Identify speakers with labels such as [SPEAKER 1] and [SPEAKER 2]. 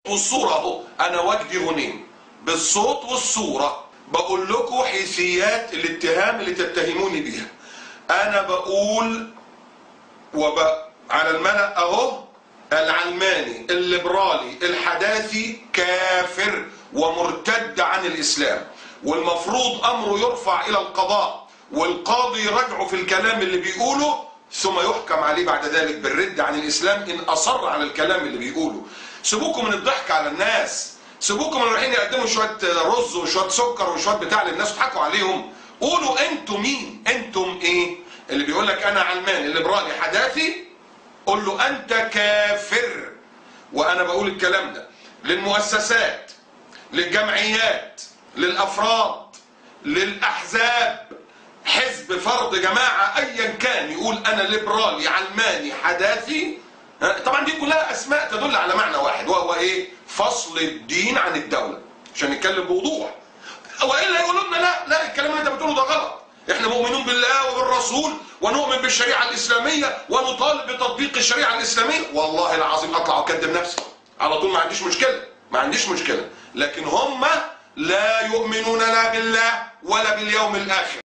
[SPEAKER 1] والصورة اهو، انا وجدي غنيم بالصوت والصورة بقول لكم حيثيات الاتهام اللي تتهموني بيها. انا بقول على الملأ اهو، العلماني الليبرالي الحداثي كافر ومرتد عن الاسلام، والمفروض امره يرفع الى القضاء والقاضي يراجعه في الكلام اللي بيقوله، ثم يحكم عليه بعد ذلك بالرد عن الاسلام ان اصر على الكلام اللي بيقوله. سيبوكم من الضحك على الناس، سيبوكم من رايحين يقدموا شويه رز وشويه سكر وشويه بتاع للناس وتضحكوا عليهم. قولوا انتم مين؟ انتم ايه؟ اللي بيقول لك انا علماني ليبرالي حداثي، قول له انت كافر. وانا بقول الكلام ده للمؤسسات، للجمعيات، للافراد، للاحزاب. حزب، فرد، جماعه، ايا كان يقول انا ليبرالي علماني حداثي، طبعا دي كلها اسماء تدل على معنى واحد، وهو ايه؟ فصل الدين عن الدوله، عشان نتكلم بوضوح. والا يقولوا لنا لا الكلام اللي انت بتقوله ده غلط، احنا مؤمنون بالله وبالرسول ونؤمن بالشريعه الاسلاميه ونطالب بتطبيق الشريعه الاسلاميه. والله العظيم اطلع واكذب نفسي على طول، ما عنديش مشكله، لكن هم لا يؤمنون لا بالله ولا باليوم الاخر.